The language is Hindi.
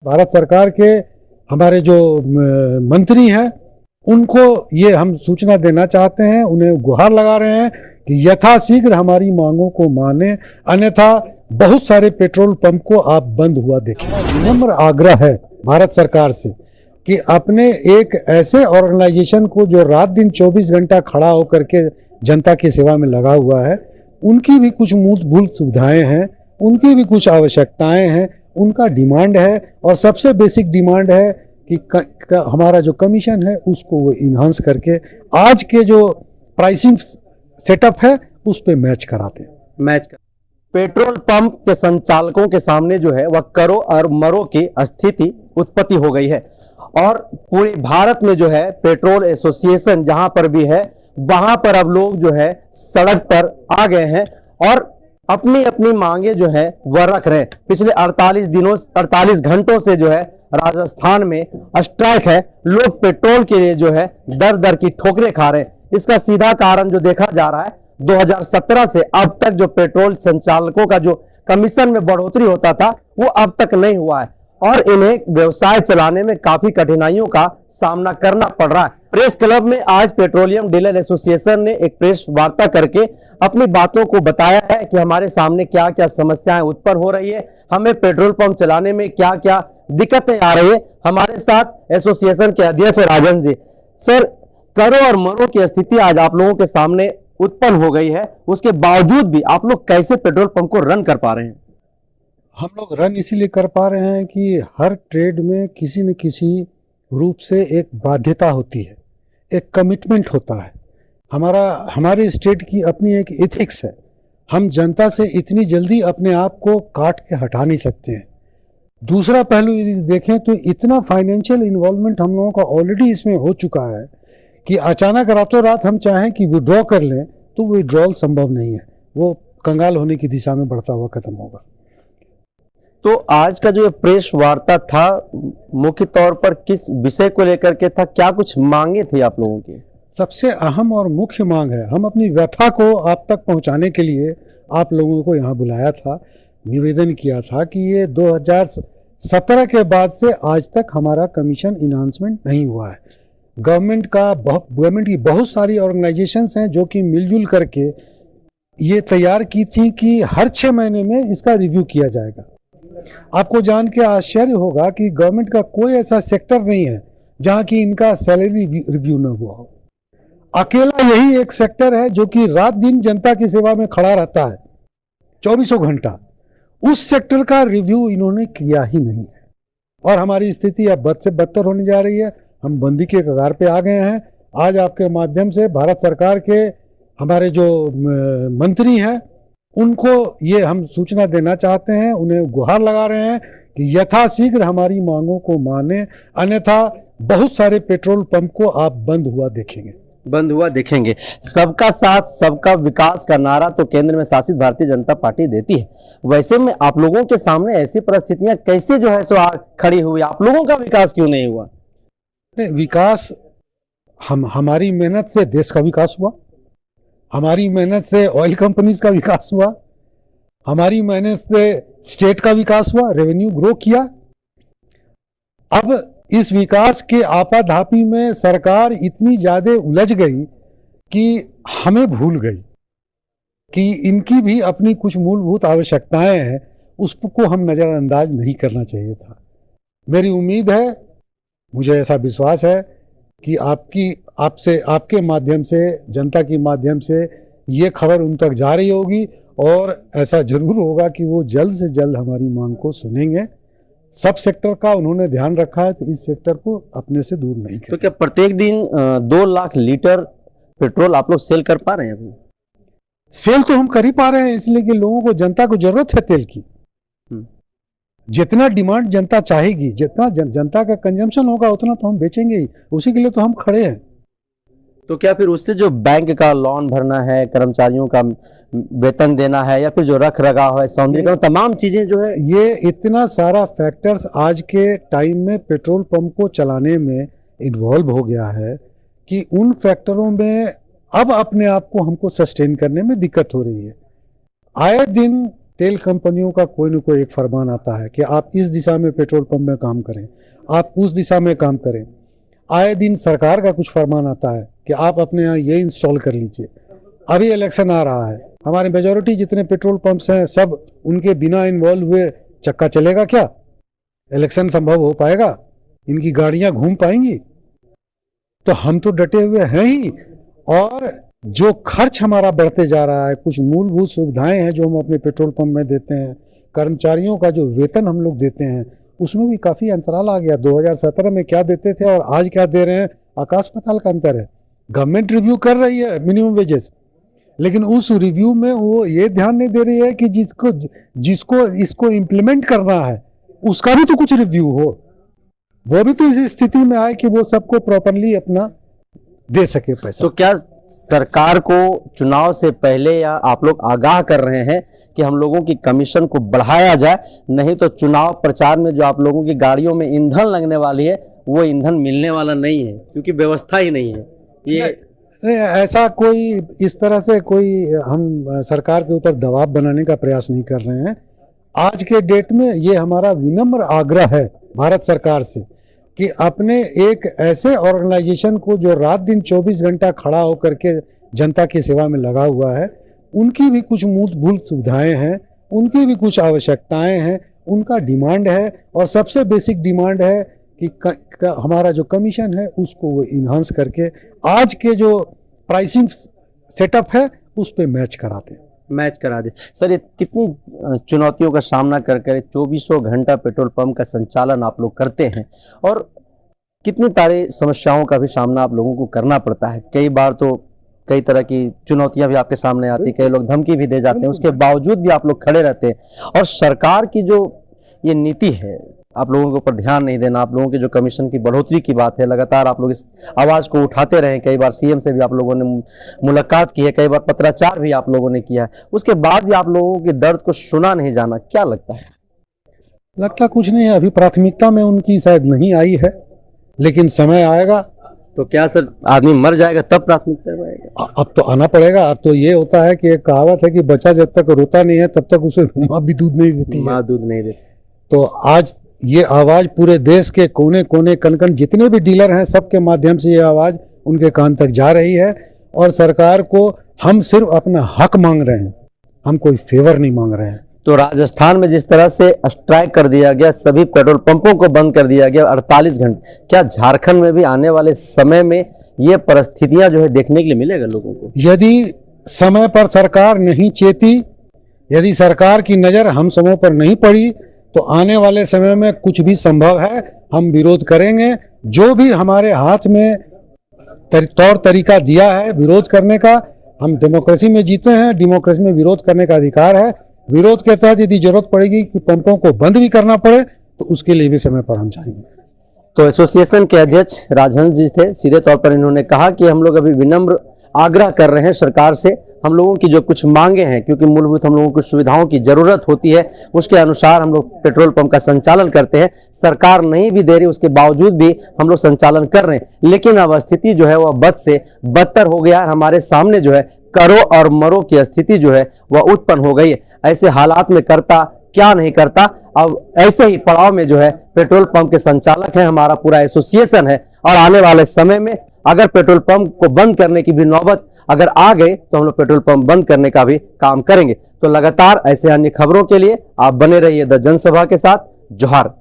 भारत सरकार के हमारे जो मंत्री हैं उनको ये हम सूचना देना चाहते हैं, उन्हें गुहार लगा रहे हैं कि यथाशीघ्र हमारी मांगों को माने, अन्यथा बहुत सारे पेट्रोल पंप को आप बंद हुआ देखें। विनम्र आग्रह है भारत सरकार से कि अपने एक ऐसे ऑर्गेनाइजेशन को जो रात दिन 24 घंटा खड़ा होकर के जनता की सेवा में लगा हुआ है, उनकी भी कुछ मूलभूत सुविधाएं हैं, उनकी भी कुछ आवश्यकताएं हैं, उनका डिमांड है और सबसे बेसिक डिमांड है कि हमारा जो कमीशन है उसको वो इन्हांस करके आज के जो प्राइसिंग सेटअप है उस पे मैच कराते हैं। पेट्रोल पंप के संचालकों के सामने जो है वह करो और मरो की स्थिति उत्पत्ति हो गई है और पूरे भारत में जो है पेट्रोल एसोसिएशन जहां पर भी है वहां पर अब लोग जो है सड़क पर आ गए हैं और अपनी अपनी मांगे जो है वह रख रहे हैं। पिछले 48 घंटों से जो है राजस्थान में स्ट्राइक है, लोग पेट्रोल के लिए जो है दर दर की ठोकरें खा रहे हैं। इसका सीधा कारण जो देखा जा रहा है 2017 से अब तक जो पेट्रोल संचालकों का जो कमीशन में बढ़ोतरी होता था वो अब तक नहीं हुआ है और इन्हें व्यवसाय चलाने में काफी कठिनाइयों का सामना करना पड़ रहा है। प्रेस क्लब में आज पेट्रोलियम डीलर एसोसिएशन ने एक प्रेस वार्ता करके अपनी बातों को बताया है कि हमारे सामने क्या क्या समस्याएं उत्पन्न हो रही है, हमें पेट्रोल पंप चलाने में क्या क्या दिक्कतें आ रही है। हमारे साथ एसोसिएशन के अध्यक्ष राजन जी। सर, करो और मरो की स्थिति आज आप लोगों के सामने उत्पन्न हो गई है, उसके बावजूद भी आप लोग कैसे पेट्रोल पंप को रन कर पा रहे हैं? हम लोग रन इसीलिए कर पा रहे हैं कि हर ट्रेड में किसी न किसी रूप से एक बाध्यता होती है, एक कमिटमेंट होता है। हमारे स्टेट की अपनी एक एथिक्स है। हम जनता से इतनी जल्दी अपने आप को काट के हटा नहीं सकते हैं। दूसरा पहलू यदि देखें तो इतना फाइनेंशियल इन्वॉल्वमेंट हम लोगों का ऑलरेडी इसमें हो चुका है कि अचानक रातों रात हम चाहें कि विड्रॉ कर लें तो विड्रॉल संभव नहीं है, वो कंगाल होने की दिशा में बढ़ता हुआ खत्म होगा। तो आज का जो प्रेस वार्ता था मुख्य तौर पर किस विषय को लेकर के था, क्या कुछ मांगे थी आप लोगों की? सबसे अहम और मुख्य मांग है, हम अपनी व्यथा को आप तक पहुंचाने के लिए आप लोगों को यहाँ बुलाया था, निवेदन किया था कि ये 2017 के बाद से आज तक हमारा कमीशन इन्हांसमेंट नहीं हुआ है। गवर्नमेंट की बहुत सारी ऑर्गेनाइजेशंस हैं जो कि मिलजुल करके ये तैयार की थी कि हर 6 महीने में इसका रिव्यू किया जाएगा। आपको जान के आश्चर्य होगा कि गवर्नमेंट का कोई ऐसा सेक्टर नहीं है जहां की इनका सैलरी रिव्यू न हुआ हो। अकेला यही एक सेक्टर है जो कि रात दिन जनता की सेवा में खड़ा रहता है 24 घंटा, उस सेक्टर का रिव्यू इन्होंने किया ही नहीं है और हमारी स्थिति अब बद से बदतर होने जा रही है। हम बंदी के कगार पे आ गए हैं। आज आपके माध्यम से भारत सरकार के हमारे जो मंत्री हैं उनको ये हम सूचना देना चाहते हैं, उन्हें गुहार लगा रहे हैं कि यथाशीघ्र हमारी मांगों को माने, अन्यथा बहुत सारे पेट्रोल पंप को आप बंद हुआ देखेंगे। सबका साथ सबका विकास का नारा तो केंद्र में शासित भारतीय जनता पार्टी देती है। वैसे में आप लोगों के सामने ऐसी परिस्थितियां कैसे जो है सो खड़ी हुई, आप लोगों का विकास क्यों नहीं हुआ? विकास हमारी मेहनत से देश का विकास हुआ, हमारी मेहनत से ऑयल कंपनीज का विकास हुआ, हमारी मेहनत से स्टेट का विकास हुआ, रेवेन्यू ग्रो किया। अब इस विकास के आपाधापी में सरकार इतनी ज्यादा उलझ गई कि हमें भूल गई कि इनकी भी अपनी कुछ मूलभूत आवश्यकताएं हैं, उसको हम नजरअंदाज नहीं करना चाहिए था। मेरी उम्मीद है, मुझे ऐसा विश्वास है कि आपके माध्यम से, जनता के माध्यम से ये खबर उन तक जा रही होगी और ऐसा जरूर होगा कि वो जल्द से जल्द हमारी मांग को सुनेंगे। सब सेक्टर का उन्होंने ध्यान रखा है तो इस सेक्टर को अपने से दूर नहीं कर। तो क्या प्रत्येक दिन 2 लाख लीटर पेट्रोल आप लोग सेल कर पा रहे हैं? अभी सेल तो हम कर ही पा रहे हैं, इसलिए कि लोगों को, जनता को जरूरत है तेल की। जितना डिमांड जनता चाहेगी, जितना जनता का कंजम्पशन होगा उतना तो हम बेचेंगे ही, उसी के लिए तो हम खड़े हैं। तो क्या फिर उससे जो बैंक का लोन भरना है, कर्मचारियों का वेतन देना है या फिर जो रख रखाव है, सौंदर्यीकरण, तमाम चीजें जो है, ये इतना सारा फैक्टर्स आज के टाइम में पेट्रोल पंप को चलाने में इन्वॉल्व हो गया है कि उन फैक्टरों में अब अपने आप को हमको सस्टेन करने में दिक्कत हो रही है। आए दिन तेल कंपनियों का कोई न कोई एक फरमान आता है कि आप इस दिशा में पेट्रोल पंप में काम करें, आप उस दिशा में काम करें। आए दिन सरकार का कुछ फरमान आता है कि आप अपने यहाँ ये इंस्टॉल कर लीजिए। अभी इलेक्शन आ रहा है, हमारी मेजॉरिटी जितने पेट्रोल पंप्स हैं सब उनके बिना इन्वॉल्व हुए चक्का चलेगा क्या? इलेक्शन संभव हो पाएगा? इनकी गाड़ियां घूम पाएंगी? तो हम तो डटे हुए हैं ही। और जो खर्च हमारा बढ़ते जा रहा है, कुछ मूलभूत सुविधाएं हैं जो हम अपने पेट्रोल पंप में देते हैं, कर्मचारियों का जो वेतन हम लोग देते हैं, उसमें भी काफ़ी अंतराल आ गया। 2017 में क्या देते थे और आज क्या दे रहे हैं, आकाश पाताल का अंतर है। गवर्नमेंट रिव्यू कर रही है मिनिमम वेजेस, लेकिन उस रिव्यू में वो ये ध्यान नहीं दे रही है कि जिसको इसको इम्प्लीमेंट करना है उसका भी तो कुछ रिव्यू हो, वो भी तो इस स्थिति में आए कि वो सबको प्रॉपरली अपना दे सके पैसा। तो क्या सरकार को चुनाव से पहले या आप लोग आगाह कर रहे हैं कि हम लोगों की कमीशन को बढ़ाया जाए, नहीं तो चुनाव प्रचार में जो आप लोगों की गाड़ियों में ईंधन लगने वाली है वो ईंधन मिलने वाला नहीं है, क्योंकि व्यवस्था ही नहीं है। ये नहीं, ऐसा कोई इस तरह से कोई हम सरकार के ऊपर दबाव बनाने का प्रयास नहीं कर रहे हैं। आज के डेट में ये हमारा विनम्र आग्रह है भारत सरकार से कि अपने एक ऐसे ऑर्गेनाइजेशन को जो रात दिन 24 घंटा खड़ा होकर के जनता की सेवा में लगा हुआ है, उनकी भी कुछ मूलभूत सुविधाएं हैं, उनकी भी कुछ आवश्यकताएं हैं, उनका डिमांड है। और सबसे बेसिक डिमांड है कि हमारा जो कमीशन है उसको वो इन्हांस करके आज के जो प्राइसिंग सेटअप है उस पे मैच करा दे। सर, ये कितनी चुनौतियों का सामना कर 2400 घंटा पेट्रोल पंप का संचालन आप लोग करते हैं और कितनी सारी समस्याओं का भी सामना आप लोगों को करना पड़ता है। कई बार तो कई तरह की चुनौतियां भी आपके सामने आती, कई लोग धमकी भी दे जाते हैं, उसके बावजूद भी आप लोग खड़े रहते हैं। और सरकार की जो ये नीति है, आप लोगों के ऊपर ध्यान नहीं देना, आप लोगों के जो कमीशन की बढ़ोतरी की बात है, लगातार आप लोग इस आवाज़ को उठाते रहे। कई बार सीएम से भी आप लोगों ने मुलाकात की है, कई बार पत्राचार भी आप लोगों ने किया है, उसके बाद भी आप लोगों के दर्द को सुना नहीं जाना, क्या लगता है? लगता कुछ नहीं है, अभी प्राथमिकता में उनकी शायद नहीं आई है, लेकिन समय आएगा। तो क्या सर, आदमी मर जाएगा तब प्राथमिकता में आएगा? अब तो आना पड़ेगा। अब तो ये होता है कि एक कहावत है कि बच्चा जब तक रोता नहीं है तब तक उसे माँ भी दूध नहीं देती है। माँ दूध नहीं देती। तो आज ये आवाज पूरे देश के कोने कोने कण जितने भी डीलर हैं सबके माध्यम से ये आवाज उनके कान तक जा रही है। और सरकार को हम सिर्फ अपना हक मांग रहे हैं, हम कोई फेवर नहीं मांग रहे हैं। तो राजस्थान में जिस तरह से स्ट्राइक कर दिया गया, सभी पेट्रोल पंपों को बंद कर दिया गया 48 घंटे, क्या झारखंड में भी आने वाले समय में ये परिस्थितियां जो है देखने के लिए मिलेगा लोगों को? यदि समय पर सरकार नहीं चेती, यदि सरकार की नजर हम समय पर नहीं पड़ी, तो आने वाले समय में कुछ भी संभव है। हम विरोध करेंगे। जो भी हमारे हाथ में तौर तरीका दिया है विरोध करने का, हम डेमोक्रेसी में जीते हैं, डेमोक्रेसी में विरोध करने का अधिकार है। विरोध के तहत यदि जरूरत पड़ेगी कि पंपों को बंद भी करना पड़े तो उसके लिए भी समय पर हम जाएंगे। तो एसोसिएशन के अध्यक्ष राजहंस जी थे, सीधे तौर पर इन्होंने कहा कि हम लोग अभी विनम्र आग्रह कर रहे हैं सरकार से, हम लोगों की जो कुछ मांगे हैं, क्योंकि मूलभूत हम लोगों को सुविधाओं की जरूरत होती है, उसके अनुसार हम लोग पेट्रोल पंप का संचालन करते हैं। सरकार नहीं भी दे रही, उसके बावजूद भी हम लोग संचालन कर रहे हैं। लेकिन अब स्थिति जो है वह बद से बदतर हो गया। हमारे सामने जो है करो और मरो की स्थिति जो है वह उत्पन्न हो गई है। ऐसे हालात में करता क्या नहीं करता। अब ऐसे ही पड़ाव में जो है पेट्रोल पंप के संचालक है, हमारा पूरा एसोसिएशन है। और आने वाले समय में अगर पेट्रोल पंप को बंद करने की भी नौबत अगर आ गए तो हम लोग पेट्रोल पंप बंद करने का भी काम करेंगे। तो लगातार ऐसे अन्य खबरों के लिए आप बने रहिए द जनसभा के साथ। जोहार।